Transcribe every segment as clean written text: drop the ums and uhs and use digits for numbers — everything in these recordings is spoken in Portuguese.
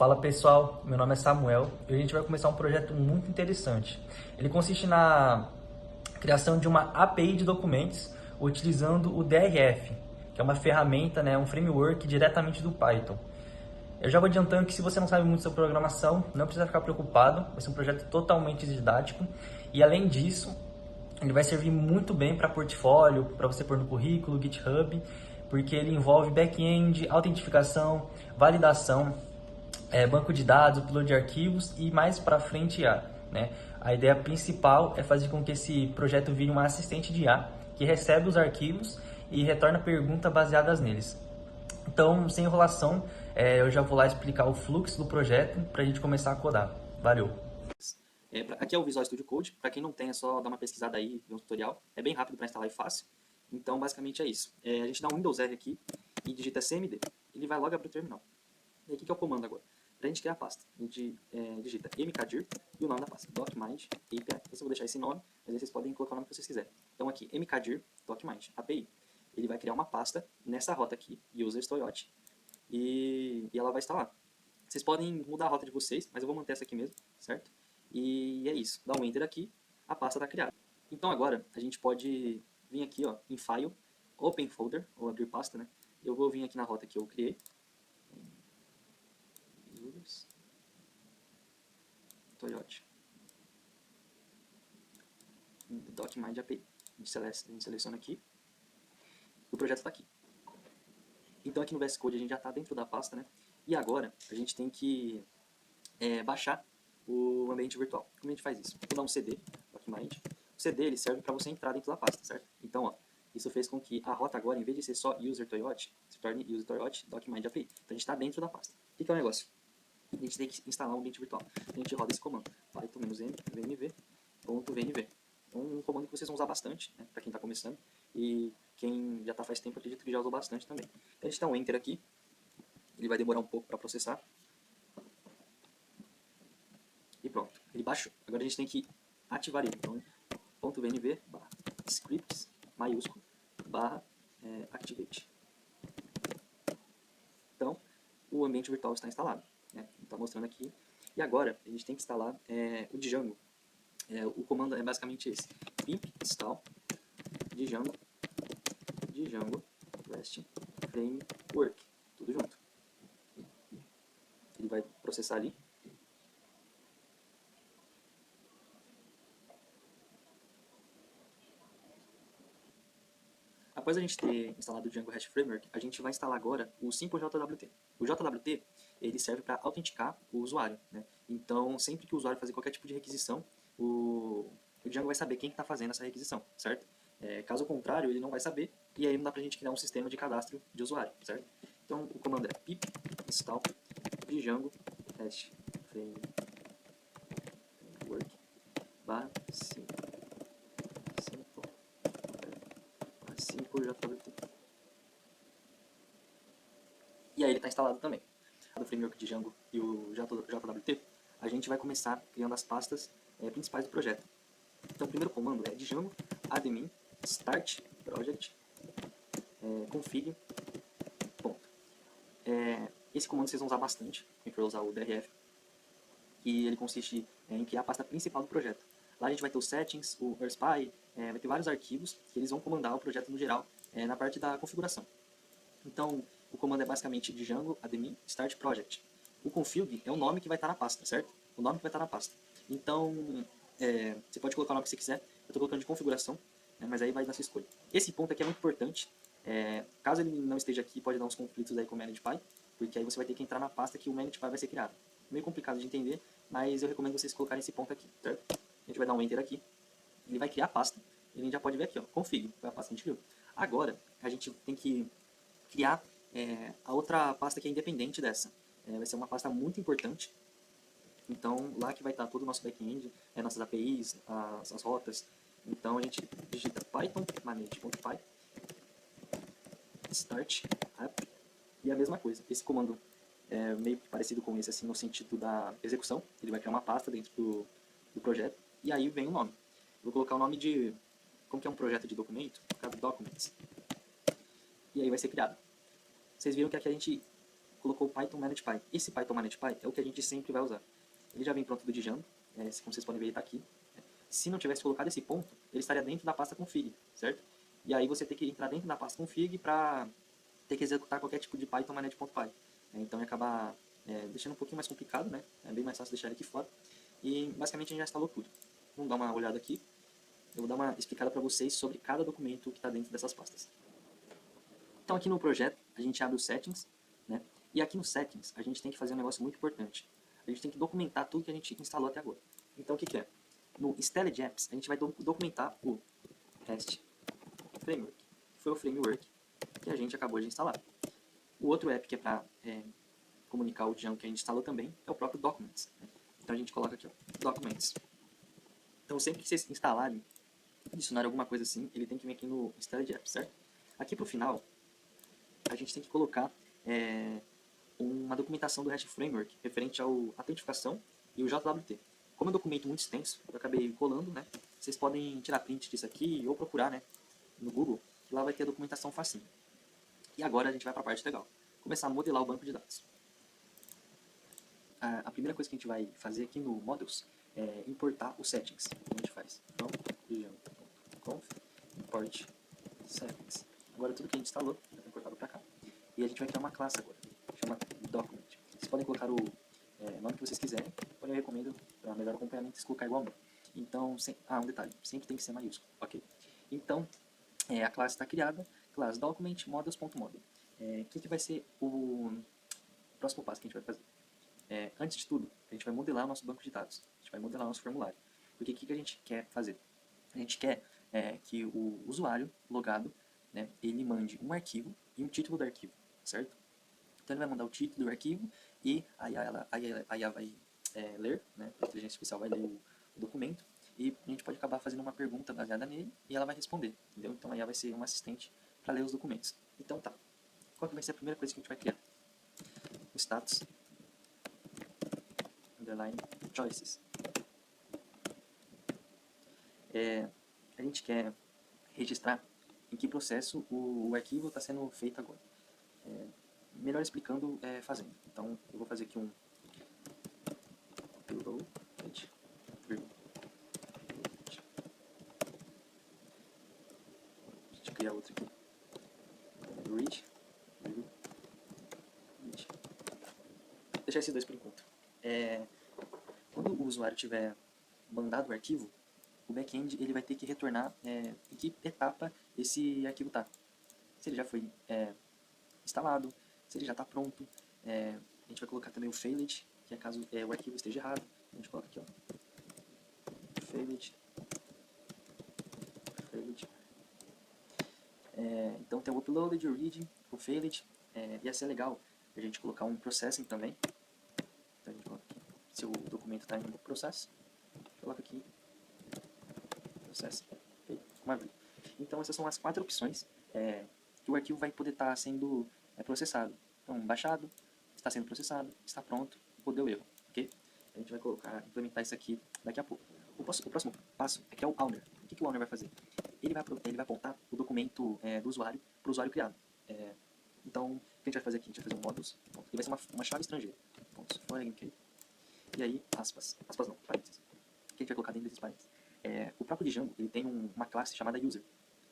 Fala pessoal, meu nome é Samuel e a gente vai começar um projeto muito interessante. Ele consiste na criação de uma API de documentos utilizando o DRF, que é uma ferramenta, um framework diretamente do Python. Eu já vou adiantando que se você não sabe muito sobre programação, não precisa ficar preocupado, vai ser um projeto totalmente didático e além disso, ele vai servir muito bem para portfólio, para você pôr no currículo, GitHub, porque ele envolve back-end, autentificação, validação, banco de dados, upload de arquivos e mais para frente IA. Né? A ideia principal é fazer com que esse projeto vire uma assistente de IA que recebe os arquivos e retorna perguntas baseadas neles. Então, sem enrolação, eu já vou lá explicar o fluxo do projeto para a gente começar a codar. Valeu! Aqui é o Visual Studio Code. Para quem não tem, é só dar uma pesquisada aí, ver um tutorial. É bem rápido para instalar e fácil. Então, basicamente é isso. A gente dá um Windows R aqui e digita cmd. Ele vai logo abrir o terminal. E aqui que é o comando agora. Para a gente criar a pasta, a gente digita mkdir e o nome da pasta, docmind API. Eu só vou deixar esse nome, mas aí vocês podem colocar o nome que vocês quiserem. Então aqui, mkdir docmind API. Ele vai criar uma pasta nessa rota aqui, users Toyota, e ela vai instalar. Vocês podem mudar a rota de vocês, mas eu vou manter essa aqui mesmo, certo? E é isso. Dá um Enter aqui, a pasta está criada. Então agora a gente pode vir aqui ó, em File, Open Folder, ou abrir pasta, né? Eu vou vir aqui na rota que eu criei. Users, Toyota. Docmind API. A gente seleciona aqui. O projeto está aqui. Então aqui no VS Code a gente já está dentro da pasta, né? E agora a gente tem que baixar o ambiente virtual. Como a gente faz isso? Vou dar um CD, Docmind. O CD ele serve para você entrar dentro da pasta, certo? Então, ó, isso fez com que a rota agora, em vez de ser só user Toyota, se torne user Toyota Docmind API. Então a gente está dentro da pasta. O que é o negócio? A gente tem que instalar um ambiente virtual. A gente roda esse comando, python-m vnv.vnv. É um comando que vocês vão usar bastante, né, para quem está começando. E quem já está faz tempo, acredito que já usou bastante também. Então, a gente dá um Enter aqui. Ele vai demorar um pouco para processar. E pronto, ele baixou. Agora a gente tem que ativar ele. Então, .vnv /scripts maiúsculo /activate. Então, o ambiente virtual está instalado. Né? Está mostrando aqui. E agora a gente tem que instalar o Django. O comando é basicamente esse: pip install Django REST framework. Tudo junto. Ele vai processar ali. Após a gente ter instalado o Django REST Framework, a gente vai instalar agora o SimpleJWT. O JWT ele serve para autenticar o usuário. Né? Então, sempre que o usuário fazer qualquer tipo de requisição, o Django vai saber quem está fazendo essa requisição, certo? Caso contrário, ele não vai saber, e aí não dá para a gente criar um sistema de cadastro de usuário, certo? Então, o comando é pip install Django REST Framework SimpleJWT. E aí ele está instalado também. Do framework de Django e o JWT, a gente vai começar criando as pastas principais do projeto. Então o primeiro comando é Django admin start project config ponto. Esse comando vocês vão usar bastante, a gente vai usar o DRF, e ele consiste em criar a pasta principal do projeto. Lá a gente vai ter os settings, o RSpy, vai ter vários arquivos que eles vão comandar o projeto no geral na parte da configuração. Então, o comando é basicamente Django admin start project. O config é o nome que vai estar na pasta, certo? O nome que vai estar na pasta. Então, você pode colocar o nome que você quiser. Eu estou colocando de configuração, né, mas aí vai da sua escolha. Esse ponto aqui é muito importante. Caso ele não esteja aqui, pode dar uns conflitos aí com o ManagePy, porque aí você vai ter que entrar na pasta que o ManagePy vai ser criado. Meio complicado de entender, mas eu recomendo vocês colocarem esse ponto aqui, certo? A gente vai dar um Enter aqui. Ele vai criar a pasta. E a gente já pode ver aqui, ó, config, foi a pasta que a gente criou. Agora, a gente tem que criar a outra pasta que é independente dessa. Vai ser uma pasta muito importante. Então, lá que vai estar todo o nosso back-end, nossas APIs, as rotas. Então, a gente digita python manage.py start app e a mesma coisa. Esse comando é meio que parecido com esse, assim, no sentido da execução. Ele vai criar uma pasta dentro do projeto e aí vem o nome. Eu vou colocar o nome de, como que é um projeto de documento, vou colocar documents. E aí vai ser criado. Vocês viram que aqui a gente colocou Python ManagePy. Esse Python ManagePy é o que a gente sempre vai usar. Ele já vem pronto do Django, como vocês podem ver, ele está aqui. Se não tivesse colocado esse ponto, ele estaria dentro da pasta config, certo? E aí você tem que entrar dentro da pasta config para ter que executar qualquer tipo de Python manage.py. Então ia acabar deixando um pouquinho mais complicado, né? É bem mais fácil deixar ele aqui fora. E basicamente a gente já instalou tudo. Vamos dar uma olhada aqui. Eu vou dar uma explicada para vocês sobre cada documento que está dentro dessas pastas. Então aqui no projeto a gente abre os settings, né? E aqui nos settings a gente tem que fazer um negócio muito importante. A gente tem que documentar tudo que a gente instalou até agora. Então o que é? No Installed Apps a gente vai documentar o REST Framework, que foi o framework que a gente acabou de instalar. O outro app que é para comunicar o Django que a gente instalou também é o próprio Documents, né? Então a gente coloca aqui, ó, Documents. Então sempre que vocês instalarem, adicionar alguma coisa assim, ele tem que vir aqui no Installed Apps, certo? Aqui pro final, a gente tem que colocar uma documentação do REST Framework referente à autentificação e o JWT. Como é um documento muito extenso, eu acabei colando, né? Vocês podem tirar print disso aqui ou procurar, né, no Google, que lá vai ter a documentação facinho. E agora a gente vai para a parte legal. Começar a modelar o banco de dados. A primeira coisa que a gente vai fazer aqui no Models é importar os settings. A gente faz então, conf import settings. Agora tudo que a gente instalou já está importado para cá. E a gente vai criar uma classe agora, chama document. Vocês podem colocar o nome que vocês quiserem, porém eu recomendo, para melhor acompanhamento, vocês colocar igual ao meu. Então, um detalhe, sempre tem que ser maiúsculo, ok? Então, a classe está criada, classe document models.model. O que vai ser o próximo passo que a gente vai fazer? Antes de tudo, a gente vai modelar o nosso banco de dados, a gente vai modelar o nosso formulário. Porque o que a gente quer fazer? A gente quer que o usuário logado, né, ele mande um arquivo e um título do arquivo, certo? Então ele vai mandar o título do arquivo e a IA vai ler, né, a inteligência artificial vai ler o documento e a gente pode acabar fazendo uma pergunta baseada nele e ela vai responder, entendeu? Então a IA vai ser um assistente para ler os documentos. Então tá, qual que vai ser a primeira coisa que a gente vai criar? O status underline choices. A gente quer registrar em que processo o arquivo está sendo feito agora. Melhor explicando fazendo. Então eu vou fazer aqui um payload, deixa eu criar outro aqui, read, deixar esses dois por enquanto. Quando o usuário tiver mandado o arquivo, o back-end ele vai ter que retornar em que etapa esse arquivo está. Se ele já foi instalado, se ele já está pronto. A gente vai colocar também o failed, que é caso o arquivo esteja errado. A gente coloca aqui, ó, failed. Então tem o uploaded, o read, o failed. Ia ser legal a gente colocar um processing também. Então a gente coloca aqui, se o documento está em processo, coloca aqui processing. Okay? Maravilha. Então essas são as 4 opções que o arquivo vai poder estar sendo processado. Então baixado, está sendo processado, está pronto, ou deu erro. Okay? A gente vai implementar isso aqui daqui a pouco. O próximo passo é que é o owner. O que o owner vai fazer? Ele vai apontar o documento do usuário para o usuário criado. Então, o que a gente vai fazer aqui? A gente vai fazer um models, e vai ser uma chave estrangeira. Foreign key. E aí, aspas não, parênteses. O que a gente vai colocar dentro desses parênteses? O próprio Django, ele tem uma classe chamada user,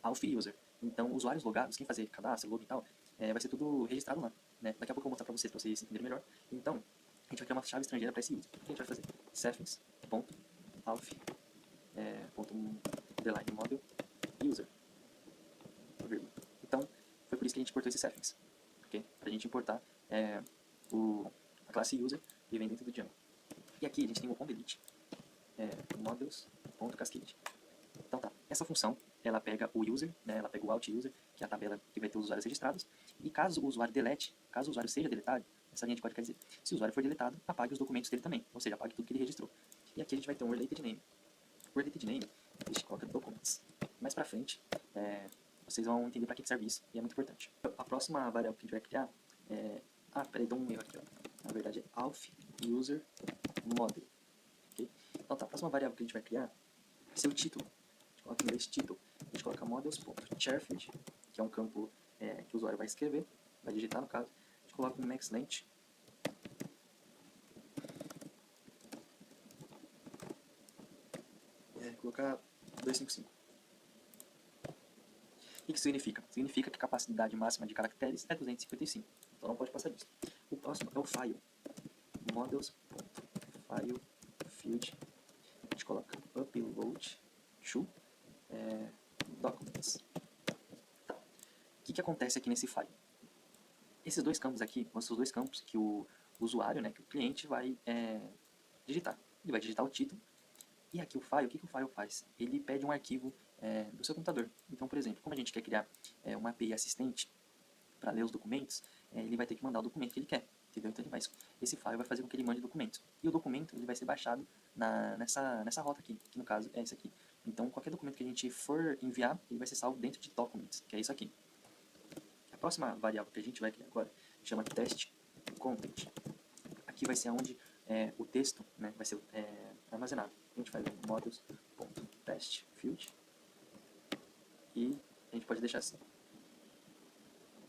auth user. Então, usuários logados, quem fazer cadastro, login e tal, vai ser tudo registrado lá. Né? Daqui a pouco eu vou mostrar para vocês entenderem melhor. Então, a gente vai criar uma chave estrangeira para esse user. O que a gente vai fazer? Settings.auth underline model user. Então, foi por isso que a gente importou esse settings. Okay? Para a gente importar a classe user que vem dentro do Django. E aqui a gente tem o onDelete, models.cascade. Então tá, essa função, ela pega o user, né, ela pega o out user, que é a tabela que vai ter os usuários registrados, e caso o usuário delete, caso o usuário seja deletado, essa linha de código quer dizer, se o usuário for deletado, apague os documentos dele também, ou seja, apague tudo que ele registrou. E aqui a gente vai ter um related name. O related name, a gente coloca documents. Mais pra frente, vocês vão entender para que serve isso, e é muito importante. A próxima variável que a gente vai criar peraí, dá um erro aqui, ó. Na verdade é auth user model. Okay? Então tá, a próxima variável que a gente vai criar vai ser o título. A gente coloca em inglês título. A gente coloca models.charfield, que é um campo que o usuário vai escrever, vai digitar no caso. A gente coloca um max length. Colocar 255. O que isso significa? Significa que a capacidade máxima de caracteres é 255. Então não pode passar disso. O próximo é o file. Models.file field. A gente coloca upload to documents. Tá. O que acontece aqui nesse file? Esses dois campos aqui vão ser os dois campos que o usuário, né, que o cliente vai digitar. Ele vai digitar o título. E aqui o file, o que o file faz? Ele pede um arquivo do seu computador. Então, por exemplo, como a gente quer criar uma API assistente para ler os documentos, ele vai ter que mandar o documento que ele quer. Entendeu? Então esse file vai fazer com que ele mande documentos. E o documento ele vai ser baixado nessa rota aqui, que no caso é esse aqui. Então, qualquer documento que a gente for enviar, ele vai ser salvo dentro de documents, que é isso aqui. A próxima variável que a gente vai criar agora chama test content. Aqui vai ser onde o texto, né, vai ser armazenado. A gente faz um models.test field e a gente pode deixar assim.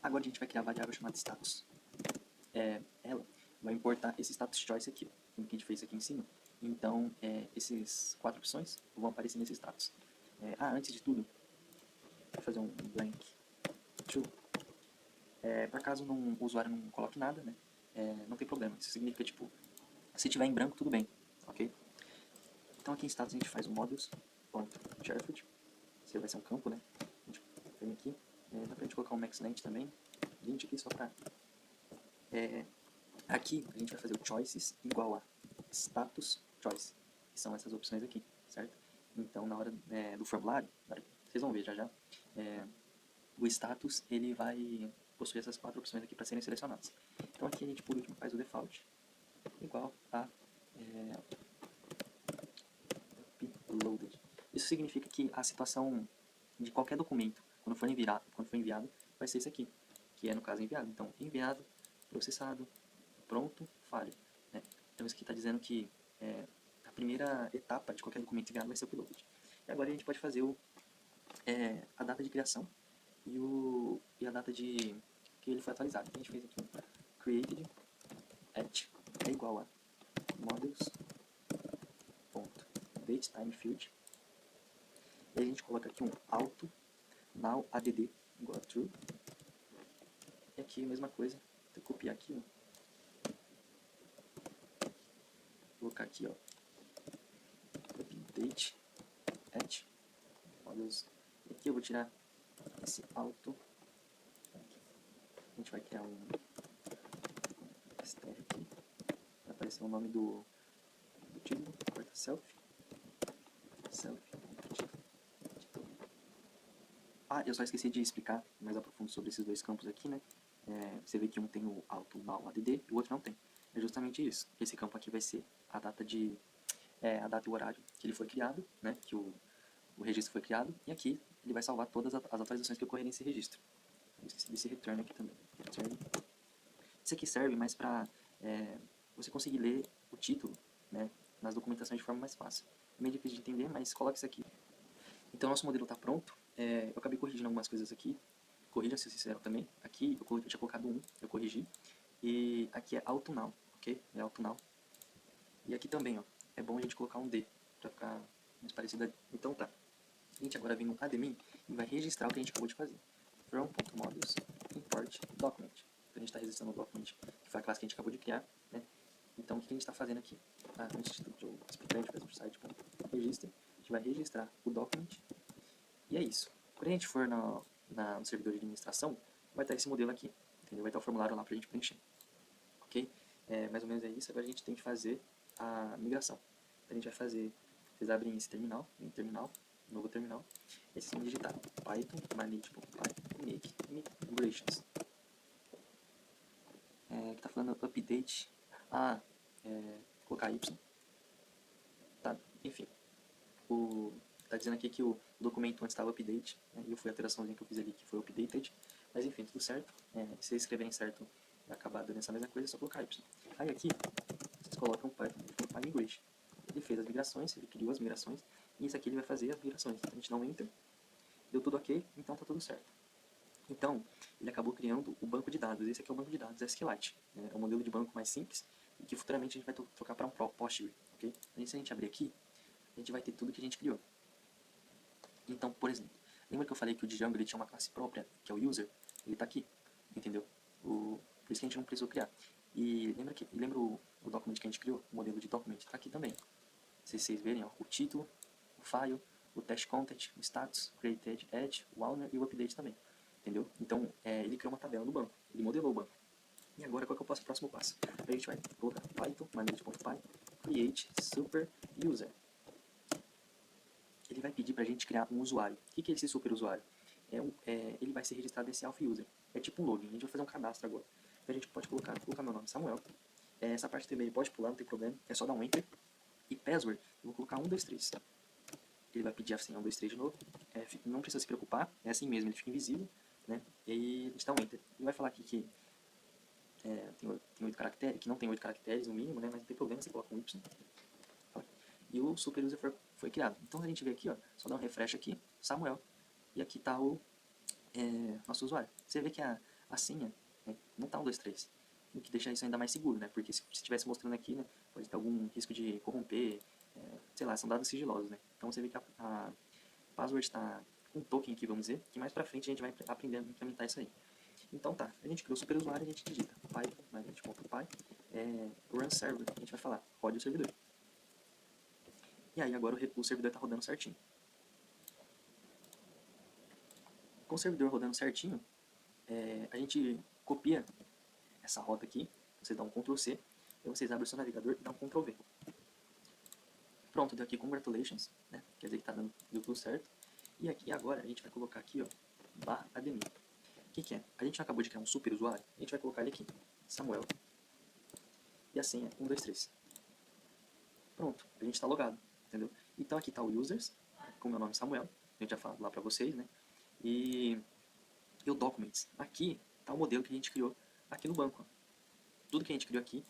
Agora a gente vai criar a variável chamada status. Ela vai importar esse status choice aqui, que a gente fez aqui em cima. Então, essas 4 opções vão aparecer nesse status. Antes de tudo, vou fazer um blank true. Para caso o usuário não coloque nada, né, não tem problema. Isso significa, tipo, se tiver em branco, tudo bem, ok? Então aqui em status a gente faz o models.shareford. Esse vai ser um campo, né? A gente vem aqui, dá pra gente colocar um max length também. 20 aqui só pra... aqui a gente vai fazer o choices igual a status choice, que são essas opções aqui, certo? Então na hora do formulário, vocês vão ver já o status ele vai possuir essas 4 opções aqui para serem selecionadas. Então aqui a gente por último faz o default igual a uploaded. Isso significa que a situação de qualquer documento, quando for enviado, vai ser isso aqui, que é no caso enviado. Então, enviado, processado, pronto, falha. Né? Então, isso aqui está dizendo que a primeira etapa de qualquer documento enviado vai ser o upload. E agora a gente pode fazer a data de criação e a data de que ele foi atualizado. Então, a gente fez aqui um created at é igual a models.datetime field. E a gente coloca aqui um auto now add igual a true. E aqui a mesma coisa. Vou copiar aqui, ó. Vou colocar aqui, ó. Update at models. E aqui eu vou tirar esse auto. A gente vai criar um str aqui. Vai aparecer o nome do título. Corta self. Eu só esqueci de explicar mais a profundo sobre esses dois campos aqui, né? Você vê que um tem o auto now add e o outro não tem. É justamente isso. Esse campo aqui vai ser a data e o horário que ele foi criado, né? Que o registro foi criado. E aqui ele vai salvar todas as atualizações que ocorrerem nesse registro. Eu esqueci desse return aqui também. Return. Isso aqui serve mais para você conseguir ler o título, né? Nas documentações de forma mais fácil. É meio difícil de entender, mas coloque isso aqui. Então, nosso modelo está pronto. Eu acabei corrigindo algumas coisas aqui. Corrija se vocês fizeram também. Aqui eu tinha colocado 1, eu corrigi. E aqui é auto now, ok? É auto now. E aqui também, ó, é bom a gente colocar um D, para ficar mais parecido. Então tá. A gente agora vem no admin e vai registrar o que a gente acabou de fazer. From.models import document. Então a gente está registrando o document, que foi a classe que a gente acabou de criar, né? Então o que a gente está fazendo aqui? Antes de explicar, a gente faz o site registra. A gente vai registrar o document. E é isso. Quando a gente for no servidor de administração, vai estar esse modelo aqui. Entendeu? Vai estar o formulário lá para a gente preencher. Ok? Mais ou menos é isso. Agora a gente tem que fazer a migração. Então a gente vai fazer... Vocês abrem esse terminal, novo terminal. E vocês vão digitar python manage.py make migrations. Que está falando update. Colocar y. Tá, enfim. Tá dizendo aqui que o documento antes estava update, né, e eu fui a alteraçãozinha que eu fiz ali que foi updated, mas enfim, tudo certo. Se vocês escreverem certo, vai acabar dando essa mesma coisa, é só colocar y. Aí aqui, vocês colocam o Python migration. Ele fez as migrações, ele criou as migrações, e isso aqui ele vai fazer as migrações. Então, a gente dá um enter, deu tudo ok, então tá tudo certo. Então, ele acabou criando o banco de dados. Esse aqui é o banco de dados SQLite. É um modelo de banco mais simples e que futuramente a gente vai trocar para um Postgre. Okay? Então, se a gente abrir aqui, a gente vai ter tudo que a gente criou. Então, por exemplo, lembra que eu falei que o Django ele tinha uma classe própria, que é o user? Ele está aqui, entendeu? Por isso que a gente não precisou criar. E lembra o document que a gente criou? O modelo de document está aqui também. Se vocês verem, ó, o título, o file, o test content, o status, created, add, o owner e o update também. Entendeu? Então, ele criou uma tabela no banco. Ele modelou o banco. E agora, qual que é o próximo passo? A gente vai colocar Python, manage.py, create super user. Ele vai pedir para a gente criar um usuário. O que é esse super usuário? Ele vai ser registrado nesse alpha user. É tipo um login. A gente vai fazer um cadastro agora. Então a gente pode colocar meu nome, Samuel. Essa parte do e-mail pode pular, não tem problema. É só dar um enter. E password, eu vou colocar 123. Ele vai pedir a senha 123 de novo. Não precisa se preocupar, é assim mesmo, ele fica invisível. Né? E aí a gente dá um enter. Ele vai falar aqui que tem 8 caracteres, que não tem 8 caracteres no mínimo, né? Mas não tem problema, você coloca um Y. E o super user foi criado. Então a gente vê aqui, ó, só dá um refresh aqui, Samuel. E aqui está o nosso usuário. Você vê que a senha não está 1, 2, 3. O que deixa isso ainda mais seguro, né? Porque se estivesse mostrando aqui, né, pode ter algum risco de corromper, sei lá, são dados sigilosos, né? Então você vê que a password está com um token aqui, vamos dizer, que mais pra frente a gente vai aprender a implementar isso aí. Então tá, a gente criou o super usuário, a gente digita python, run server, a gente vai falar, rode o servidor. E aí agora o servidor está rodando certinho. Com o servidor rodando certinho, a gente copia essa rota aqui, você dá um Ctrl C, e vocês abrem o seu navegador e dá um Ctrl V. Pronto, deu aqui congratulations, né? Quer dizer que deu tudo certo. E aqui agora a gente vai colocar aqui, ó, /admin. O que é? A gente acabou de criar um super usuário, a gente vai colocar ele aqui, Samuel. E a senha 123. Pronto, a gente está logado, entendeu? Então aqui está o users, com o meu nome Samuel, a gente já falou lá para vocês, né? E o documents. Aqui está o modelo que a gente criou aqui no banco. Ó. Tudo que a gente criou aqui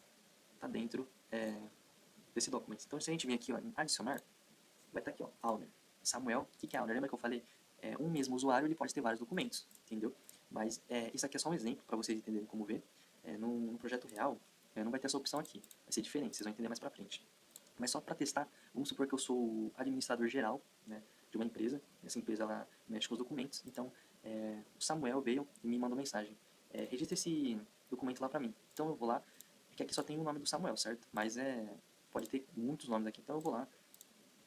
está dentro desse documento. Então se a gente vir aqui ó, em adicionar, vai estar aqui, ó, owner. Samuel, o que é owner? Lembra que eu falei? Um mesmo usuário ele pode ter vários documentos, entendeu? Mas isso aqui é só um exemplo para vocês entenderem como ver. No projeto real, não vai ter essa opção aqui. Vai ser diferente, vocês vão entender mais para frente. Mas só para testar, vamos supor que eu sou administrador geral, né, de uma empresa. Essa empresa ela mexe com os documentos. Então, o Samuel veio e me mandou mensagem. Registra esse documento lá para mim. Então eu vou lá, porque aqui só tem o nome do Samuel, certo? Mas pode ter muitos nomes aqui. Então eu vou lá,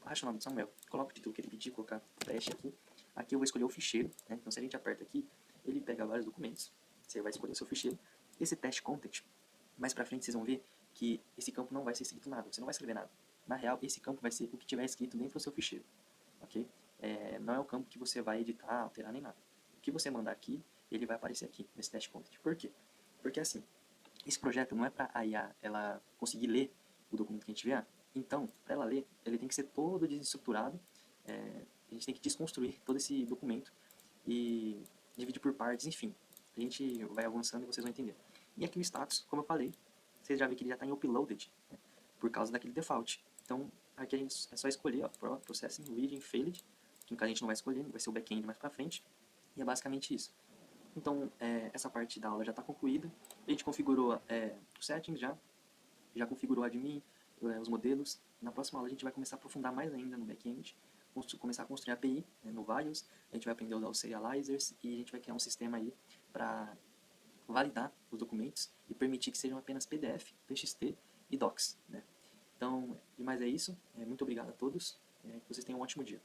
acho o nome do Samuel, coloco o título que ele pediu, colocar teste aqui. Aqui eu vou escolher o ficheiro, né? Então se a gente aperta aqui, ele pega vários documentos. Você vai escolher o seu ficheiro. Esse teste content, mais pra frente vocês vão ver que esse campo não vai ser escrito nada, você não vai escrever nada. Na real, esse campo vai ser o que tiver escrito dentro do seu ficheiro, ok? Não é o campo que você vai editar, alterar nem nada. O que você mandar aqui, ele vai aparecer aqui, nesse teste content. Por quê? Porque assim, esse projeto não é para a IA ela conseguir ler o documento que a gente enviar. Então, para ela ler, ele tem que ser todo desestruturado. A gente tem que desconstruir todo esse documento e dividir por partes, enfim. A gente vai avançando e vocês vão entender. E aqui o status, como eu falei, vocês já viram que ele já está em uploaded, né, por causa daquele default. Então, aqui a gente é só escolher, ó, Processing, Reading, Failed, que no caso a gente não vai escolher, vai ser o back-end mais para frente. E é basicamente isso. Então, essa parte da aula já está concluída. A gente configurou os settings já configurou o admin, os modelos. Na próxima aula a gente vai começar a aprofundar mais ainda no back-end, começar a construir a API, né, no Values. A gente vai aprender a usar os serializers e a gente vai criar um sistema aí para validar os documentos e permitir que sejam apenas PDF, TXT e Docs. Né? Então, demais é isso. Muito obrigado a todos. Que vocês tenham um ótimo dia.